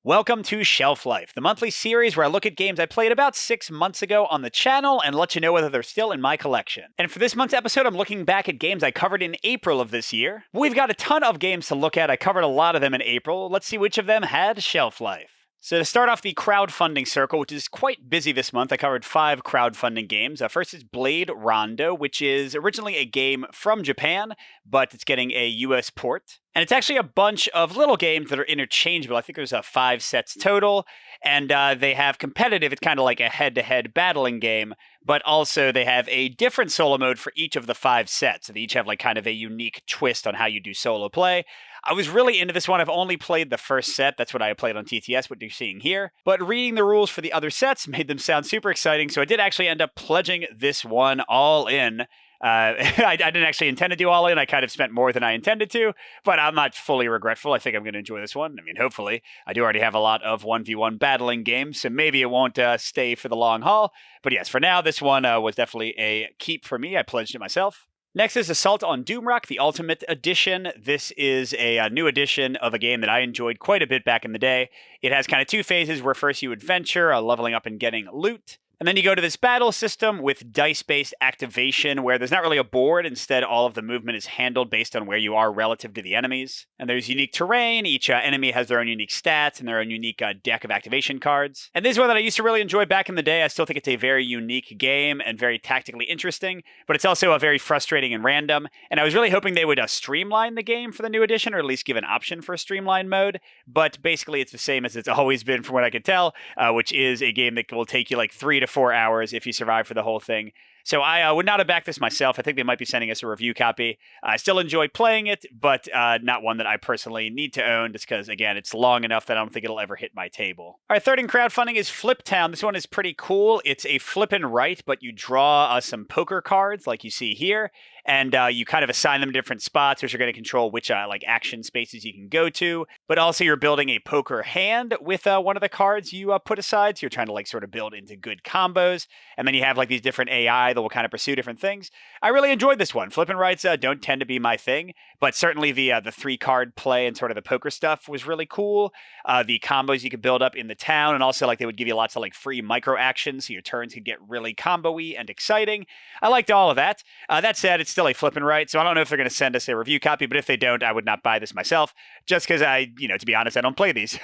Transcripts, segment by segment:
Welcome to Shelf Life, the monthly series where I look at games I played about 6 months ago on the channel and let you know whether they're still in my collection. And for this month's episode, I'm looking back at games I covered in April of this year. We've got a ton of games to look at. I covered a lot of them in April. Let's see which of them had shelf life. So to start off the crowdfunding circle, which is quite busy this month, I covered 5 crowdfunding games. First is Blade Rondo, which is originally a game from Japan, but it's getting a US port. And it's actually a bunch of little games that are interchangeable. I think there's 5 sets total, and they have competitive. It's kind of like a head-to-head battling game, but also they have a different solo mode for each of the 5 sets. So they each have like kind of a unique twist on how you do solo play. I was really into this one. I've only played the first set. That's what I played on TTS, what you're seeing here. But reading the rules for the other sets made them sound super exciting, so I did actually end up pledging this one all in. I didn't actually intend to do all in. I kind of spent more than I intended to, but I'm not fully regretful. I think I'm going to enjoy this one. I mean, hopefully. I do already have a lot of 1v1 battling games, so maybe it won't stay for the long haul. But yes, for now, this one was definitely a keep for me. I pledged it myself. Next is Assault on Doomrock, the Ultimate Edition. This is a new edition of a game that I enjoyed quite a bit back in the day. It has kind of 2 phases where first you adventure, leveling up and getting loot. And then you go to this battle system with dice-based activation where there's not really a board. Instead, all of the movement is handled based on where you are relative to the enemies. And there's unique terrain. Each enemy has their own unique stats and their own unique deck of activation cards. And this is one that I used to really enjoy back in the day. I still think it's a very unique game and very tactically interesting, but it's also very frustrating and random. And I was really hoping they would streamline the game for the new edition, or at least give an option for a streamlined mode. But basically, it's the same as it's always been from what I could tell, which is a game that will take you like 3 to 4 hours if you survive for the whole thing. So I would not have backed this myself. I think they might be sending us a review copy. I still enjoy playing it, but not one that I personally need to own, just because, again, it's long enough that I don't think it'll ever hit my table. All right, third in crowdfunding is Fliptown. This one is pretty cool. It's a flip and write, but you draw some poker cards like you see here, and you kind of assign them to different spots, which are going to control which like action spaces you can go to. But also you're building a poker hand with one of the cards you put aside. So you're trying to like sort of build into good combos. And then you have like these different AI that will kind of pursue different things. I really enjoyed this one. Flip and writes don't tend to be my thing, but certainly the 3-card play and sort of the poker stuff was really cool. The combos you could build up in the town, and also like they would give you lots of like free micro actions, so your turns could get really combo-y and exciting. I liked all of that. That said, it's still a flip and write, so I don't know if they're going to send us a review copy, but if they don't, I would not buy this myself, just because to be honest, I don't play these.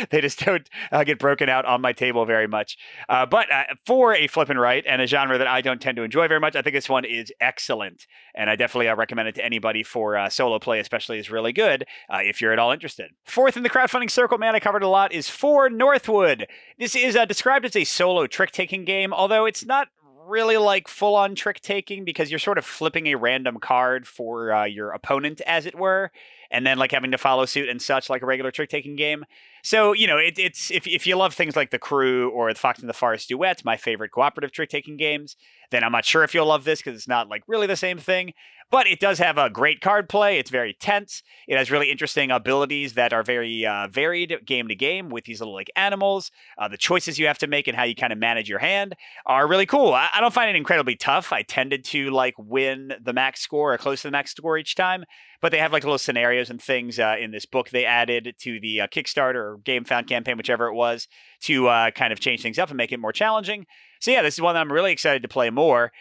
They just don't get broken out on my table very much. But for a flip and write and a genre that I don't tend to enjoy very much, I think this one is excellent, and I definitely recommend it to anybody for solo play, especially. Is really good if you're at all interested. Fourth in the crowdfunding circle, man, I covered a lot, is for Northwood. This is described as a solo trick-taking game, although it's not really like full-on trick-taking, because you're sort of flipping a random card for your opponent, as it were, and then like having to follow suit and such like a regular trick-taking game. So, it's if you love things like The Crew or the Fox and the Forest Duet, my favorite cooperative trick-taking games, then I'm not sure if you'll love this, because it's not like really the same thing. But it does have a great card play. It's very tense. It has really interesting abilities that are very varied game to game with these little like animals. The choices you have to make and how you kind of manage your hand are really cool. I don't find it incredibly tough. I tended to like win the max score or close to the max score each time. But they have like little scenarios and things in this book they added to the Kickstarter or GameFound campaign, whichever it was, to kind of change things up and make it more challenging. So yeah, this is one that I'm really excited to play more.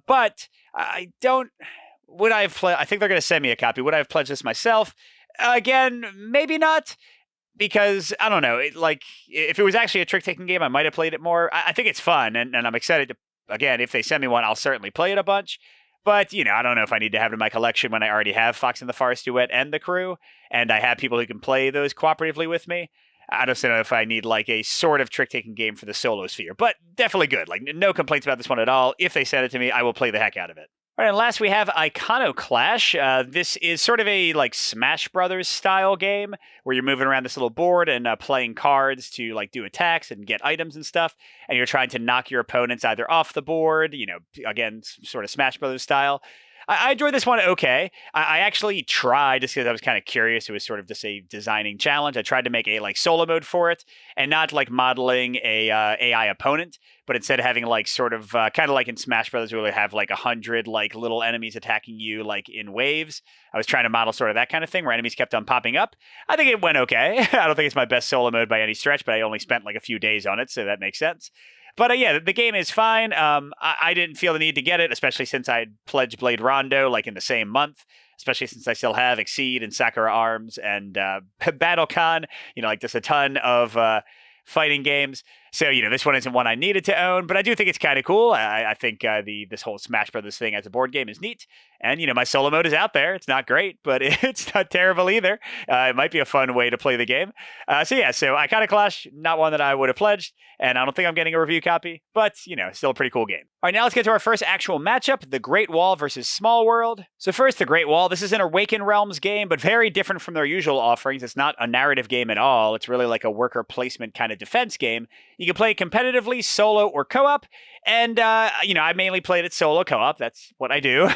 But I don't... Would I have pledged? I think they're going to send me a copy. Would I have pledged this myself? Again, maybe not, because I don't know. If it was actually a trick-taking game, I might have played it more. I think it's fun, and I'm excited to. Again, if they send me one, I'll certainly play it a bunch. But I don't know if I need to have it in my collection when I already have Fox and the Forest Duet and The Crew, and I have people who can play those cooperatively with me. I don't know if I need like a sort of trick-taking game for the solo sphere, but definitely good. Like no complaints about this one at all. If they send it to me, I will play the heck out of it. All right, and last we have Iconoclash. This is sort of a like Smash Brothers style game where you're moving around this little board and playing cards to like do attacks and get items and stuff, and you're trying to knock your opponents either off the board, again, sort of Smash Brothers style. I enjoyed this one okay. I actually tried, just because I was kind of curious. It was sort of just a designing challenge. I tried to make a like solo mode for it, and not like modeling a AI opponent, but instead having like sort of kind of like in Smash Brothers, where they have like 100 like little enemies attacking you like in waves. I was trying to model sort of that kind of thing where enemies kept on popping up. I think it went okay. I don't think it's my best solo mode by any stretch, but I only spent like a few days on it, so that makes sense. But yeah, the game is fine. I didn't feel the need to get it, especially since I pledged Blade Rondo like in the same month, especially since I still have Exceed and Sakura Arms and BattleCon, like just a ton of fighting games. So, this one isn't one I needed to own, but I do think it's kind of cool. I think this whole Smash Brothers thing as a board game is neat. And, my solo mode is out there. It's not great, but it's not terrible either. It might be a fun way to play the game. So Iconoclash, not one that I would have pledged, and I don't think I'm getting a review copy, but, still a pretty cool game. All right, now let's get to our first actual matchup, The Great Wall versus Small World. So first, The Great Wall. This is an Awaken Realms game, but very different from their usual offerings. It's not a narrative game at all. It's really like a worker placement kind of defense game. You can play it competitively, solo, or co-op. And, I mainly played it solo co-op. That's what I do.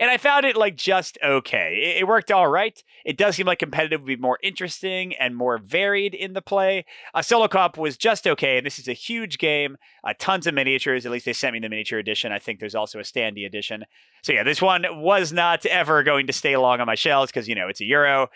And I found it, just okay. It worked all right. It does seem like competitive would be more interesting and more varied in the play. Solo co-op was just okay. And this is a huge game. Tons of miniatures. At least they sent me the miniature edition. I think there's also a standee edition. So yeah, this one was not ever going to stay long on my shelves because, it's a Euro.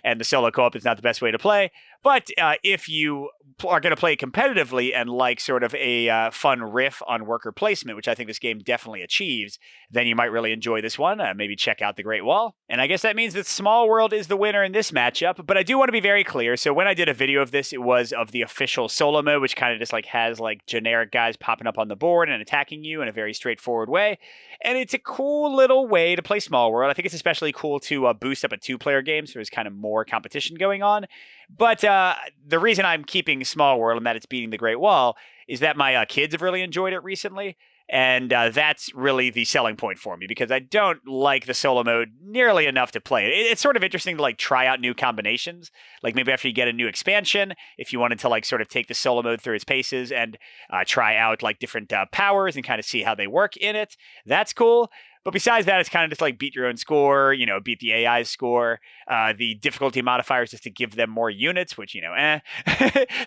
And the solo co-op is not the best way to play. But if you are going to play competitively and like sort of a fun riff on worker placement, which I think this game definitely achieves, then you might really enjoy this one. Maybe check out The Great Wall. And I guess that means that Small World is the winner in this matchup. But I do want to be very clear. So when I did a video of this, it was of the official solo mode, which kind of just has generic guys popping up on the board and attacking you in a very straightforward way. And it's a cool little way to play Small World. I think it's especially cool to boost up a two-player game, so there's kind of more competition going on. But the reason I'm keeping Small World and that it's beating The Great Wall is that my kids have really enjoyed it recently. And that's really the selling point for me because I don't like the solo mode nearly enough to play it. It's sort of interesting to try out new combinations. Maybe after you get a new expansion, if you wanted to sort of take the solo mode through its paces and try out different powers and kind of see how they work in it. That's cool. But besides that, it's kind of just beat your own score, beat the AI's score. The difficulty modifiers just to give them more units, which,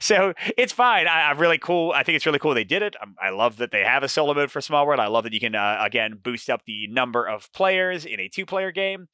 So it's fine. I'm really cool. I think it's really cool they did it. I love that they have a solo mode for Small World. I love that you can, again, boost up the number of players in a two-player game.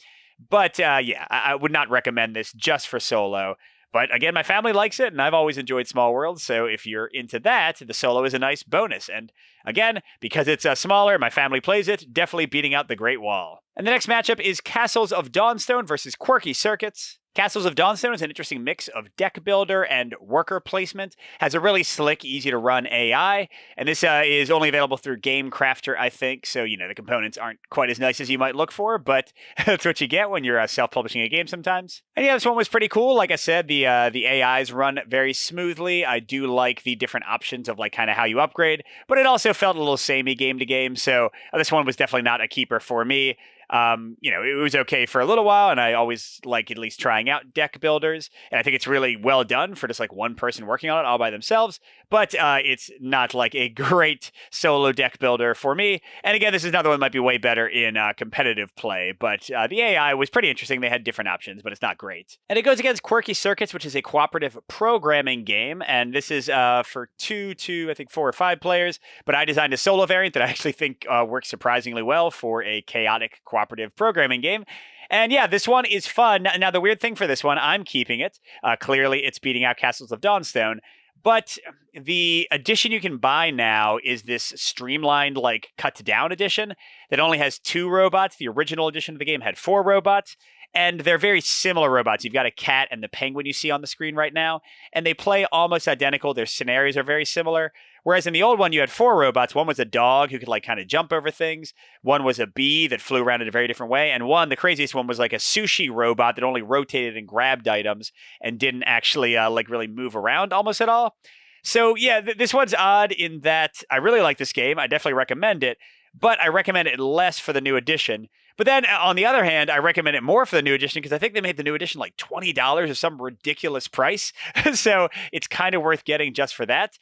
But I would not recommend this just for solo. But again, my family likes it, and I've always enjoyed Small World, so if you're into that, the solo is a nice bonus. And again, because it's smaller, my family plays it, definitely beating out The Great Wall. And the next matchup is Castles of Dawnstone versus Quirky Circuits. Castles of Dawnstone is an interesting mix of deck builder and worker placement. Has a really slick, easy to run AI, and this is only available through Game Crafter, I think. So the components aren't quite as nice as you might look for, but that's what you get when you're self-publishing a game sometimes. And yeah, this one was pretty cool. Like I said, the AIs run very smoothly. I do like the different options of kind of how you upgrade, but it also felt a little samey game to game. So this one was definitely not a keeper for me. It was okay for a little while, and I always like at least trying out deck builders, and I think it's really well done for just one person working on it all by themselves, but it's not a great solo deck builder for me. And again, this is another one that might be way better in competitive play, but the AI was pretty interesting. They had different options, but it's not great. And it goes against Quirky Circuits, which is a cooperative programming game, and this is for 2 to, I think, 4 or 5 players, but I designed a solo variant that I actually think works surprisingly well for a chaotic cooperative programming game. And yeah, this one is fun. Now, the weird thing for this one, I'm keeping it. Clearly, it's beating out Castles of Dawnstone. But the edition you can buy now is this streamlined, cut down edition that only has 2 robots. The original edition of the game had 4 robots. And they're very similar robots. You've got a cat and the penguin you see on the screen right now. And they play almost identical. Their scenarios are very similar. Whereas in the old one, you had 4 robots. One was a dog who could kind of jump over things. One was a bee that flew around in a very different way. And one, the craziest one, was a sushi robot that only rotated and grabbed items and didn't actually really move around almost at all. So yeah, this one's odd in that I really like this game. I definitely recommend it. But I recommend it less for the new edition. But then, on the other hand, I recommend it more for the new edition because I think they made the new edition $20 or some ridiculous price. So it's kind of worth getting just for that.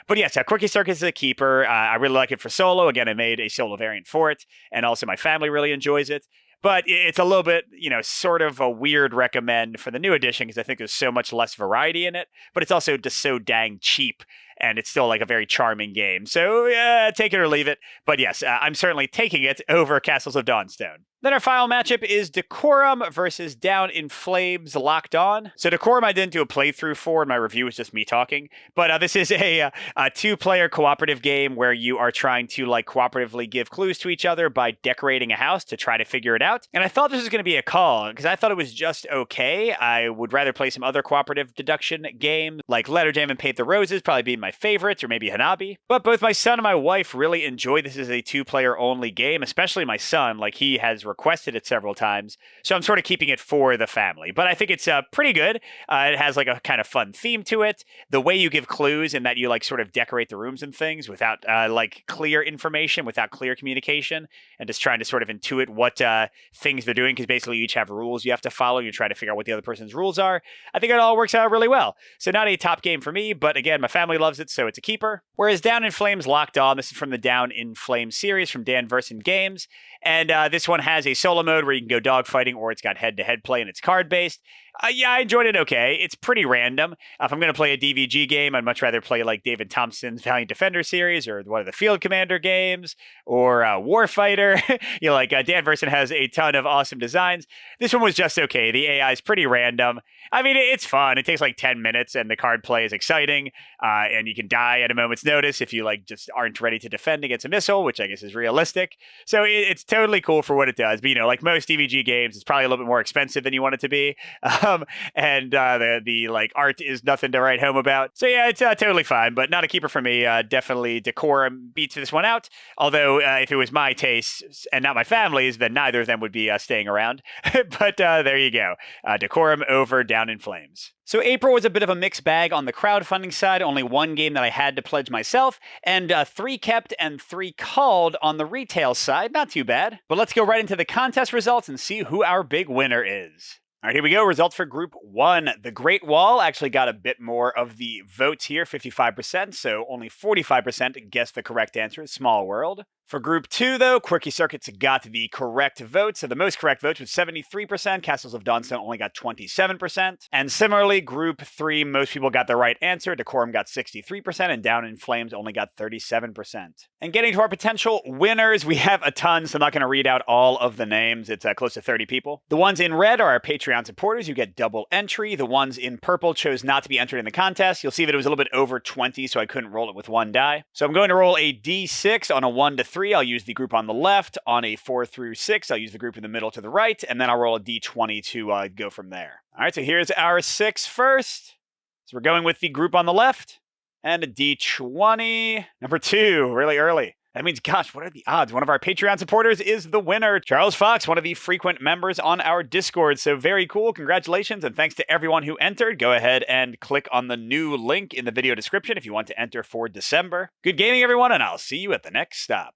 But yes, Quirky Circus is a keeper. I really like it for solo. Again, I made a solo variant for it, and also my family really enjoys it. But it's a little bit, sort of a weird recommend for the new edition because I think there's so much less variety in it. But it's also just so dang cheap, and it's still like a very charming game. So take it or leave it. But yes, I'm certainly taking it over Castles of Dawnstone. Then our final matchup is Decorum versus Down in Flames Locked On. So Decorum I didn't do a playthrough for, and my review was just me talking. But this is a two-player cooperative game where you are trying to cooperatively give clues to each other by decorating a house to try to figure it out. And I thought this was going to be a call because I thought it was just okay. I would rather play some other cooperative deduction games like Letter Jam and Paint the Roses, probably be my favorites, or maybe Hanabi. But both my son and my wife really enjoy this as a two-player only game, especially my son. He has requested it several times, so I'm sort of keeping it for the family. But I think it's pretty good. It has a kind of fun theme to it. The way you give clues and that you sort of decorate the rooms and things without clear information, without clear communication, and just trying to sort of intuit what things they're doing, because basically you each have rules you have to follow. You're trying to figure out what the other person's rules are. I think it all works out really well. So not a top game for me, but again, my family loves it, so it's a keeper. Whereas Down in Flames Locked On, this is from the Down in Flames series from Dan Verson Games, and this one has a solo mode where you can go dogfighting, or it's got head-to-head play and it's card-based. Yeah, I enjoyed it okay. It's pretty random. If I'm going to play a DVG game, I'd much rather play David Thompson's Valiant Defender series, or one of the Field Commander games, or Warfighter. Dan Verson has a ton of awesome designs. This one was just okay. The AI is pretty random. I mean, it's fun. It takes 10 minutes, and the card play is exciting. And you can die at a moment's notice if you just aren't ready to defend against a missile, which I guess is realistic. So it's totally cool for what it does. But like most DVG games, it's probably a little bit more expensive than you want it to be. And the art is nothing to write home about. So yeah, it's totally fine, but not a keeper for me. Definitely Decorum beats this one out. Although if it was my taste and not my family's, then neither of them would be staying around. But there you go. Decorum over Down in Flames. So April was a bit of a mixed bag on the crowdfunding side. Only one game that I had to pledge myself, and 3 kept and 3 called on the retail side. Not too bad. But let's go right into the contest results and see who our big winner is. All right, here we go. Results for Group 1. The Great Wall actually got a bit more of the votes here, 55%, so only 45% guessed the correct answer, Small World. For Group 2, though, Quirky Circuits got the correct votes. So the most correct votes was 73%. Castles of Dawnstone only got 27%. And similarly, Group 3, most people got the right answer. Decorum got 63%, and Down in Flames only got 37%. And getting to our potential winners, we have a ton, so I'm not going to read out all of the names. It's close to 30 people. The ones in red are our Patreon supporters. You get double entry. The ones in purple chose not to be entered in the contest. You'll see that it was a little bit over 20, so I couldn't roll it with one die. So I'm going to roll a D6 on a 1 to 3. I'll use the group on the left. On a 4 through 6, I'll use the group in the middle to the right, and then I'll roll a D20 to go from there. All right, so here's our 6 first. So we're going with the group on the left, and a D20. Number 2, really early. That means, gosh, what are the odds? One of our Patreon supporters is the winner. Charles Fox, one of the frequent members on our Discord. So very cool. Congratulations. And thanks to everyone who entered. Go ahead and click on the new link in the video description if you want to enter for December. Good gaming, everyone, and I'll see you at the next stop.